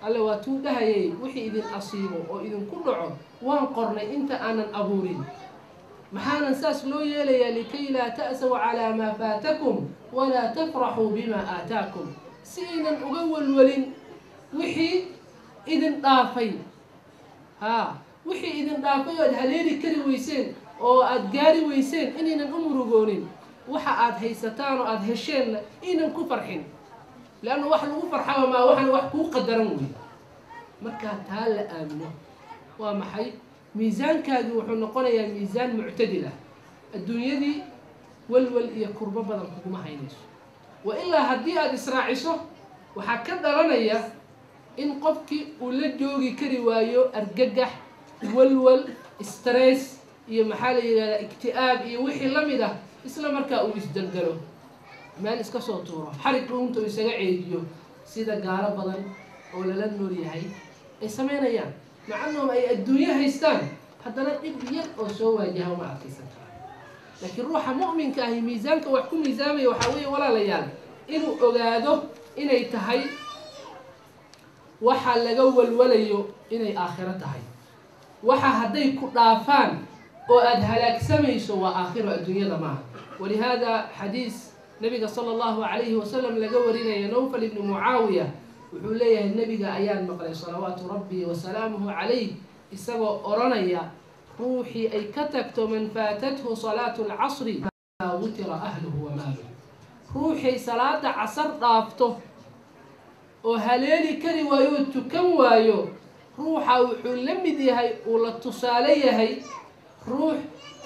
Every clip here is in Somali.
alla waa tuu dhahayay wixii idin asiibo oo idin ku dhaco waan qornay inta aanan abuurin maxaanan saas loo yeelayaa likay laa ta'saw calaa maa faatakum walaa tafraxuu bimaa aataakum si aynan uga walwalin wixii idin dhaafay wixii idin dhaafay oo aad haleeli kari weyseen oo aad gaari weyseen inaynan u murugoonin waxa aad haysataan oo aad hesheenna inaan ku farxin laanna wax lagu farxaba maa waxaan wax kuu qadaran wey markaa taa la aamino waa maxay miisaankaagii wuxuu noqonayaa miisaan muctadil ah adduunyadii walwal iyo kurbo badan kuguma haynayso wa ilaa haddii aad israaciso waxaa ka dhalanaya in qofkii uu la joogi kari waayo argagax walwal stress iyo maxaa la yidhahdaa ikti'aab iyo wixii la mid ah isla markaa uu isdaldalo meel iska soo tuuro xarig dhuunta uu isaga ceejiyo sida gaalo badan oo lala nool yahay ay samaynayaan macannahum ay adduunyo haystaan haddana dhib yar oo soo waajaha uma adkaysan kara laakiin ruuxa mu'minka ahi miisaanka wax ku miisaamaya waxaa weeye walaalayaal inuu ogaado inay tahay waxa laga walwalayo inay aakhiro tahay waxa hadday ku dhaafaan oo aad halaagsamayso waa aakhiro adduunyada maaha walihaada xadiis nabiga sala allahu calayhi wasalam laga warinaya nawfal ibni mucaawiya wuxuu leeyahay nabiga ayaan maqlay salawaatu rabbi wasalaamuhu calayh isagoo oranaya ruuxii ay ka tagto man faatathu salaatu alcasri maa wutira ahluhu wa maaluhu ruuxay salaada casar dhaafto oo haleeli kari waayo oo tukan waayo ruuxa wuxuu la mid yahay uu la tusaale yahay ruux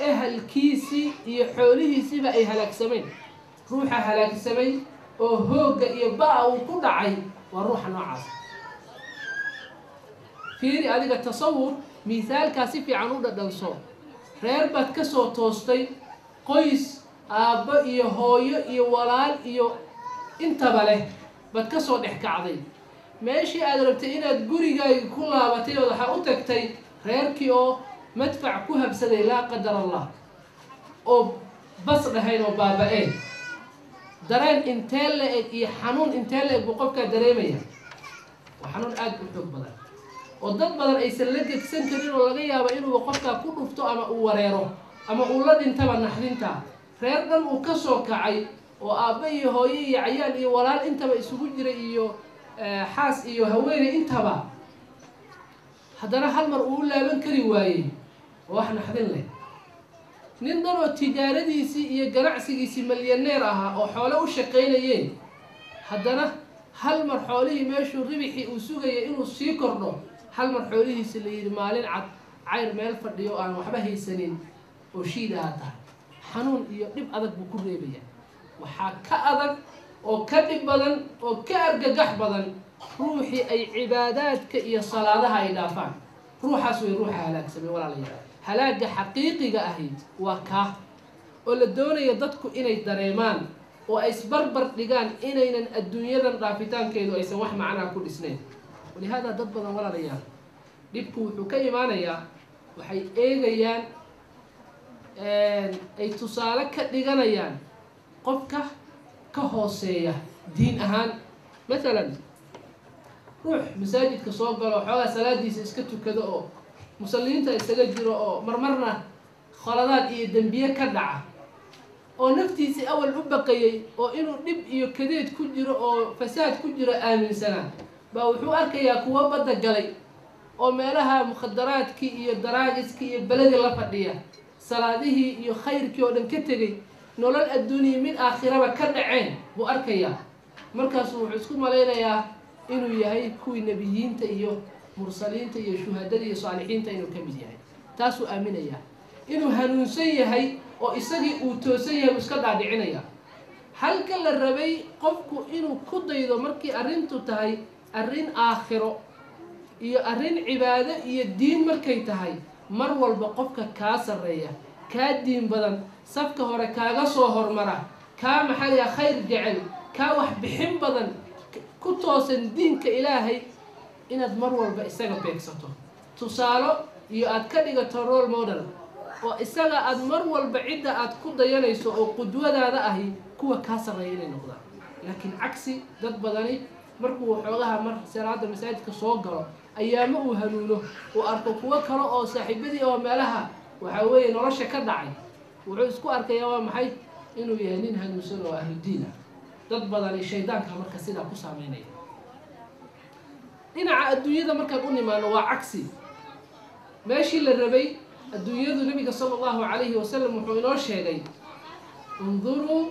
ehelkiisii iyo xoolihiisiiba ay halaagsameen ruuxa halaagsamay oo hoogga iyo ba'a uu ku dhacay waa ruuxa noocaas fiiri adiga tasawur miisaalkaa si fiican u dhadhanso reer baad ka soo toostay qoys aabbo iyo hooyo iyo walaal iyo intaba leh baad ka soo dhex kacday meeshii aad rabtay inaad gurigaaga ku laabatay oo waxaa u tagtay reerkii oo madfac ku habsaday laa qadar allah oo bas dhahayn oo baaba-een dareen intee la eg iyo xanuun intee la eg buu qofkaa dareemaya waa xanuun aada u xoog badan oo dad badan aysan la gegsan karin oo laga yaabo inuu qofkaa ku dhufto ama uu wareero ama uu la dhintaba naxdinta reer dhan uu ka soo kacay oo aabba iyo hooyo iyo cayaan iyo walaal intaba isugu jira iyo xaas iyo haweeney intaba haddana hal mar uu u laaban kari waayey oo wax naxdin leh nin dhan oo tijaaradiisii iyo ganacsigiisii milyaneer ahaa oo xoole u shaqaynayeen haddana hal mar xoolihii meeshuu ribixii uu sugayay inuu sii kordho hal mar xoolihiisi la yidhi maalin cad cayr meel fadhiyo aan waxba haysanin oo shiid aha tahay xanuun iyo dhib adag buu ku reebaya waxaa ka adag oo ka dhib badan oo ka argagax badan ruuxii ay cibaadaadka iyo salaadaha ay dhaafaan ruuxaas way ruuxa halaagsamay walaalayaal halaaga xaqiiqiga ahayd waa kaa oo la doonaya dadku inay dareemaan oo ay isbarbar dhigaan inaynan adduunyadan dhaafitaankeedu aysan wax macnaa ku dhisnayn walihaada dad badan walaalayaal dhibku wuxuu ka imaanayaa waxay eegayaan ay tusaale ka dhiganayaan qofka ka hooseeya diin ahaan maalan ruux masaajidka soo galo xoogaa salaadiisa iska tukado oo musalliinta isaga jiro oo marmarna khaladaad iyo dembiye ka dhaca oo naftiisii awal u baqayay oo inuu dhib iyo kadeed ku jiro oo fasaad ku jiro aaminsanaa baa wuxuu arkayaa kuwo badda galay oo meelaha mukhadaraadkii iyo daraagiskii iyo beledii la fadhiya salaadihii iyo khayrkii oo dhan ka tegey nolol adduuniya mid aakhiraba ka dhaceen buu arkayaa markaasuu wuxuu isku malaynayaa inuu yahay kuwii nebiyiinta iyo mursaliinta iyo shuhadada iyo saalixiinta inuu ka mid yahay taasuu aaminayaa inuu hanuunsan yahay oo isagii uu toosan yahay uu iska dhaadhicinaya halka la rabay qofku inuu ku daydo markii arrintu tahay arrin aakhiro iyo arrin cibaado iyo diin markay tahay mar walba qofka kaa sarreeya kaa diin badan safka hore kaaga soo hormara kaa maxaliya khayr jecel kaa wax bixin badan ku toosan diinka ilaahay inaad mar walba isaga beegsato tusaalo iyo aad ka dhigato role model oo isaga aad mar walba cidda aad ku dayanayso oo qudwadaada ahi kuwa kaa sarreeya inay noqdaan laakiin cagsi dad badani markuu xoogaha mar salaada masaajidka soo galo ayaama uu hanuuno uu arko kuwo kale oo saaxiibadii oo meelaha waxa weeye nolosha ka dhacay wuxuu isku arkayaa waa maxay inuu yahay nin hanuunsan oo ahlu diin ah dad badan shaydaanka marka sidaa ku saameynaya dhinaca adduunyada markaan u nimaano waa cagsi meeshii la rabay adduunyadu nabiga sala allahu calayhi wasalam wuxuu inoo sheegay unduruu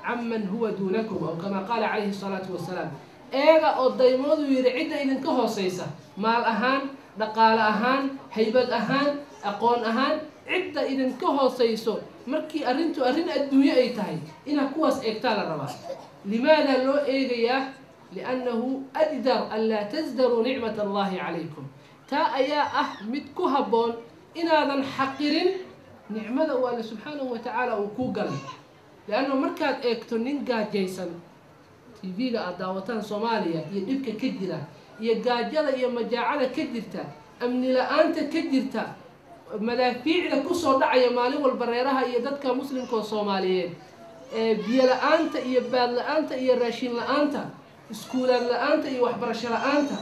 caman huwa duunakum aw kama qaala calayhi salaatu wasalaam eega oo daymoodu yidhi cidda idinka hooseysa maal ahaan dhaqaale ahaan haybad ahaan aqoon ahaan cidda idinka hooseyso markii arrintu arrin adduunye ay tahay inaad kuwaas eegtaa la rabaa limaada loo eegayaa liannahu ajdar an laa tasdaruu nicmat allahi calaykum taa ayaa ah mid ku habboon inaadan xaqirin nicmada uu alle subxaanahu wa tacaala uu kuu galay lianna markaad eegto nin gaajaysan tv-ga aad daawataan soomaaliya iyo dhibka ka jira iyo gaajada iyo majaacada ka jirta amni la-aanta ka jirta madaafiicda kusoo dhacaya maalin walba reeraha iyo dadka muslimka oo soomaaliyeed biyo la-aanta iyo baad la-aanta iyo raashin la-aanta iskuulaad la-aanta iyo waxbarasho la-aanta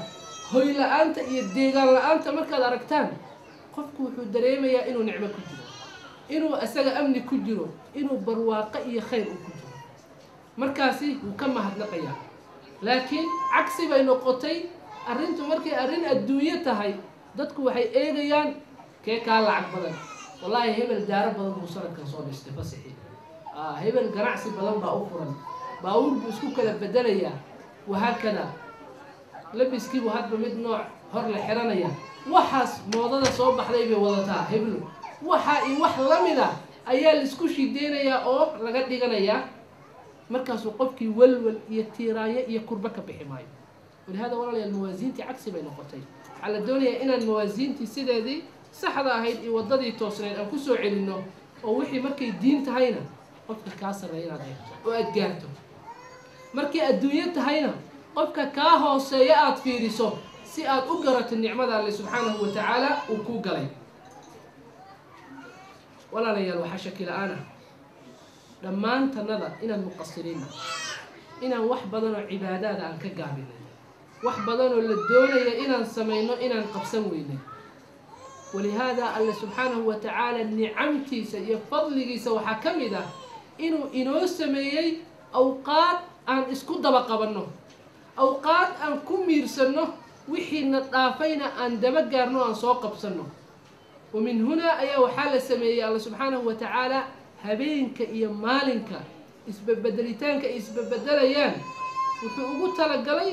hoy la-aanta iyo deegaan la-aanta markaad aragtaan qofku wuxuu dareemayaa inuu nicmo ku jiro inuu isaga amni ku jiro inuu barwaaqo iyo khayr u ku jiro markaasi wuu ka mahadnaqayaa laakiin cagsi bay noqotay arrintu markay arrin adduunyo tahay dadku waxay eegayaan kee kaa lacag badan wallaahi hebel daaro badan buu sanadkan soo dhistay fasixi hebel ganacsi badan baa u furan baawur buu isku kala bedelayaa wahaakada labiskiibuu hadba mid nooc hor la xiranaya waxaas moodada soo baxday bay wadataa heblo waxaa iyo wax la mid a ayaa laisku shideynayaa oo laga dhiganayaa markaasuu qofkii walwal iyo tiiraayo iyo kurba ka bixi maayo walihaada walaalayaal mawaasiintii cagsi bay noqotay waxaa la doonayaa inaan mawaasiintii sideedii saxda ahayd iyo waddadii toosneed aan ku soo celinno oo wixii markay diin tahayna qofka kaa sarreeya inaad eegto oo aad gaarto markay adduunyo tahayna qofka kaa hooseeya aad fiiriso si aad u garato nicmada alle subxaanahu wa tacaala uu kuu galay walaalayaal waxaa shaki la-aana dhammaantannada inaan muqasiriinna inaan wax badanoo cibaadaada aan ka gaabinay wax badanoo la doonaya inaan samayno inaan qabsan weynay walihaada alle subxaanahu wa tacaala nicamtiisa iyo fadligiisa waxaa ka mid ah inuu inoo sameeyey awqaad aan isku daba qabanno awqaad aan ku miirsanno wixiina dhaafayna aan daba gaarno aan soo qabsanno ومن هنا أيها وحالة سمية الله سبحانه وتعالى هبينك إيا مالك إسببدلتانك إسببدليان وحقوق تلقلي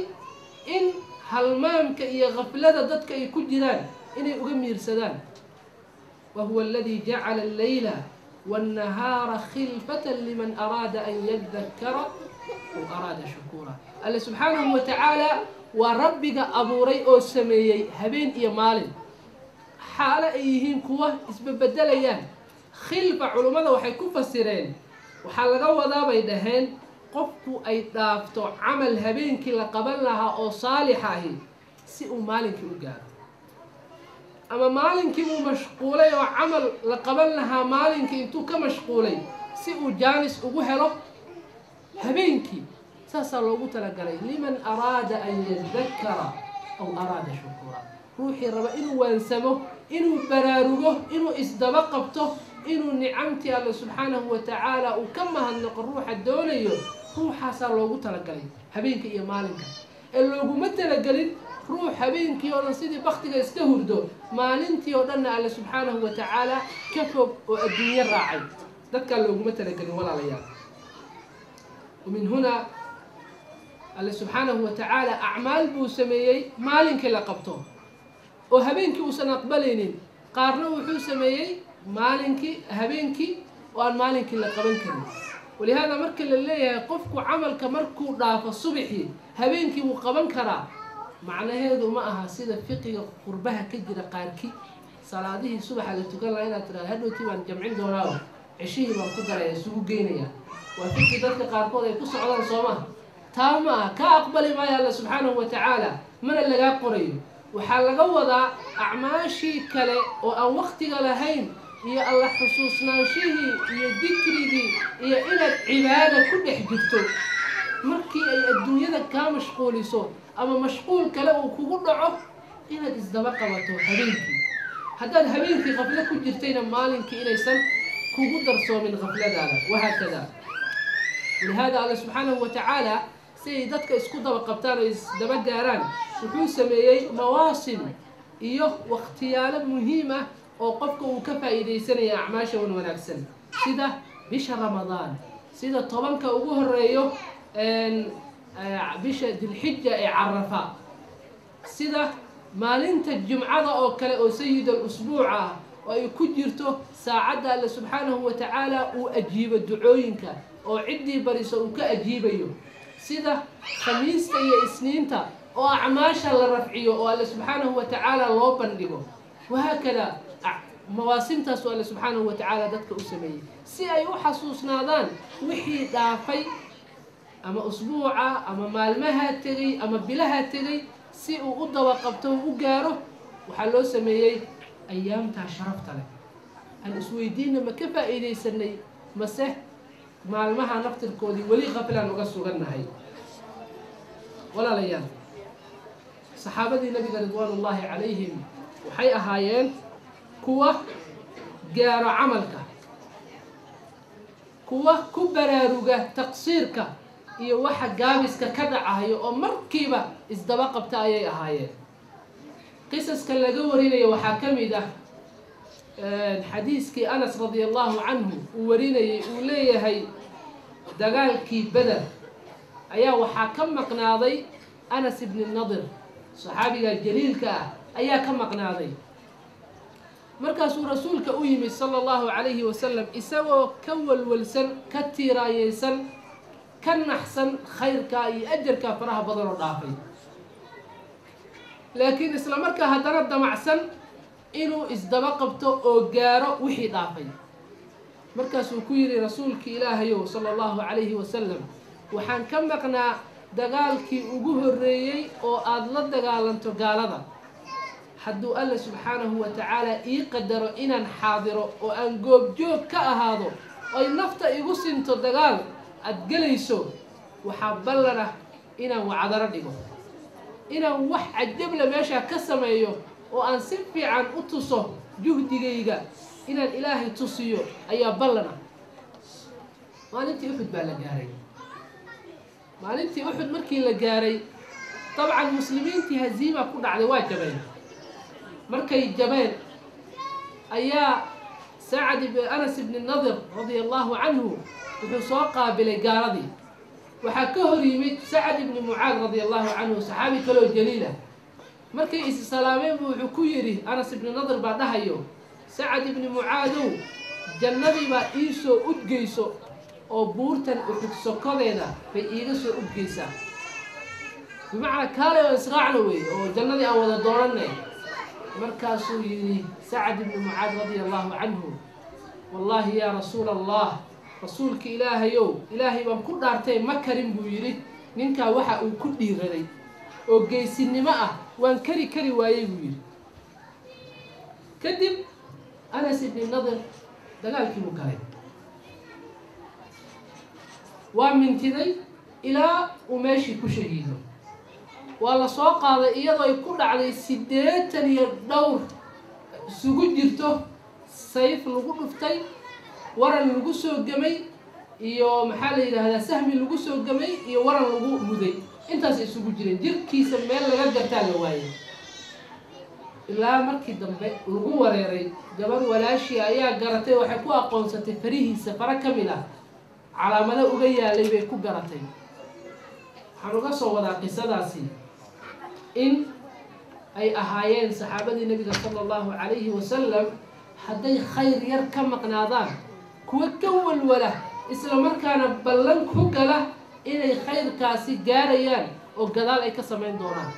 إن هالمامك إيا غفلة ضدك إيا كجران إني أغمير سدان وهو الذي جعل الليل والنهار خلفة لمن أراد أن يذكر وأراد شكورا الله سبحانه وتعالى وربك أبو ريء سمية هبين إيا مالك حالة أيهين قوة إسببدليان خلفة علماء وحي كفسرين وحلقوا وذا بيدهين قفوا أي دافتو عمل هبين كلا قبلها أو صالحة هي سئوا مالك وقال أما مالك مشغولي وعمل لقبلها مالك انتو كمشغولي سئوا جانس وقهره هبينك ساسا لو تلقلي لمن أراد أن يذكر أو أراد شكورا روحي ربا إنو وانسمه إنو براروه إنو إسدبقبته إنو نعمتي الله سبحانه وتعالى وكما هنق الروح الدولي روحا صار لوغو تلقلي هبينك إيا مالك اللوغو ما تلقلين روح هبينك يوضن سيدي بختك استهردو مالنتي يوضن الله سبحانه وتعالى كفب والدنيا الراعي ذكا اللوغو ما تلقلين ولا ليال ومن هنا الله سبحانه وتعالى أعمال بو سميي مالك لقبته وهبينك وسنقبلين قارنه وحو سميي مالك هبينك وأن مالك لقبنك ولهذا مركل اللي يقفك عملك مركو ضاف الصبحي هبينك وقبنك را معنى هذا معها سيدة فقه قربها كجر قاركي صلاته الصبح اللي تقول لنا ترى هدو تيوان جمعين دوناو عشيه من قدر يسوق جينيا وفقه ذلك قاركوه يقص على صومه تاما كأقبل ما الله سبحانه وتعالى من اللي قريب وحلقوا وضع أعماشي كله وأن وقتك لهين يا الله حسوسنا شيء يا ذكري يا إلى عبادة كل حجته markii ay adduunyada kaa mashquuliso ama mashquul kale uu kugu dhaco inaad isdaba qabato habeenkii haddaad habeenkii qaflo ku jirtayna maalinkii inaysan kugu darsoomin qafladaada wahakada ولهذا الله سبحانه وتعالى سيدتك اسكو دبا قبطان دبا غاران wuxuu sameeyay mawaasim iyo waqtiyaalo muhiim ah oo qofka uu ka faa'iideysanaya acmaasha wanaagsan sida bisha ramadaan sida tobanka ugu horeeyo bisha dilxijja ee carafa sida maalinta jumcada oo kale oo sayid al-usbuuca oo ay ku jirto saacada Allah subhanahu wa ta'ala uu ajiibo ducooyinka oo cidii bariso uu ka ajiibayo sida khamiista iyo isniinta oo acmaasha la rafciyo oo Allah subhanahu wa ta'ala loo bandhigo wahakada mawaasimtaas oo Allah subhanahu wa ta'ala dadka u sameeyay si ay u xasuusnaadaan wixii dhaafay ama usbuuca ama maalmaha tagay ama bilaha tagay si uu u daba qabto u gaaro waxa loo sameeyay ayaamta sharafta leh aan isweydiina ma ka faa'iideysanay mase maalmaha naftirkoodii wali qaflaan uga sugannahay walaalayaal saxaabadii nabiga ridwaanullaahi calayhim waxay ahaayeen kuwa gaaro camalka kuwa ku baraaruga taqsiirka iyo waxa gaabiska ka dhacayo oo markiiba isdaba qabta ayay ahaayeen qisaska laga warinayo waxaa ka mid ah xadiiskii Anas radiyallahu anhu uu warinayay uu leeyahay dagaalkii Badr ayaa waxaa ka maqnaaday Anas ibn Nadir saxaabiga jaliilka ah ayaa ka maqnaaday markaasuu rasuulka u yimid sallallahu alayhi wa sallam isagoo ka walwalsan ka tiiraayeysan ka naxsan khayrka iyo ajarka faraha badan oo dhaafay laakiin isla markaa haddana damacsan inuu isdaba qabto oo gaaro wixii dhaafay markaasuu ku yiri rasuulka ilaahayow sallallahu alayhi wa sallam waxaan ka maqnaa dagaalkii ugu horeeyay oo aad la dagaalanto gaalada hadduu Allah subhanahu wa ta'ala ii qadaro inaan xaadiro oo aan goobjoog ka ahaado ay nafta igu sinto dagaal aad galayso waxaa ballana inaan wacdaro dhigo inaan wax cajab la meesha ka sameeyo oo aan si fiican u tuso juhdigayga inaan ilaahay tusiyo ayaa ballana maalintii Uhud baa la gaaray maalintii Uhud markii la gaaray طبعا muslimiintii haziima ku dhacday waa jabeen markay jabeen ayaa Sa'd ibn Anas ibn Nadir radiyallahu anhu wuxuu soo qaabilay gaaladii waxa ka hor yimid Sa'd ibn Mu'adh radiyallahu anhu saxaabi kale oo jaliila markay is salaameen wuxuu ku yiri Anas ibn Nadir baa dhahayo Sa'd ibn Mu'adh jannadii baa ii soo udgeyso oo buurtan Uhud sokodeeda bay iiga soo udgeysaa bimacna kaale oo israacna way oo jannadii aan wada dooranay markaasuu yiri Sa'd ibn Mu'adh radiyallahu anhu wallahi ya rasuul Allah rasuulka ilaahayow ilaahay baan ku dhaartay ma karin buu yiri ninka waxa uu ku dhiiraday oo geesinimo ah waan kari waayay buu yiri kadib Anas ibn Nadir dagaalkii uu galay waa mintiday ilaa uu meeshii ku shahiido waa la soo qaaday iyadoo ay ku dhacday 82 sugu jirto sayf lagu dhuftay waran lagu soo gamay iyo maxaa la yiraahdaa sahmi lagu soo gamay iyo waran lagu muday intaas isugu jireen jirkiisa meel laga gartaa la waayay ilaa markii dambe lagu wareeray gabar walaashi ayaa garatay waxay ku aqoonsatay farihiisa fara kamid ah calaamada uga yaalay bay ku garatay waxaan uga soo wadaa qisadaasi in ay ahaayeen saxaabadii nabiga sallallahu alayhi wa sallam hadday khayr yar ka maqnaadaan kuwa ka walwala isla markaana ballan ku gala inay khayrkaasi gaarayaan oo gadaal ay ka sameyn doonaan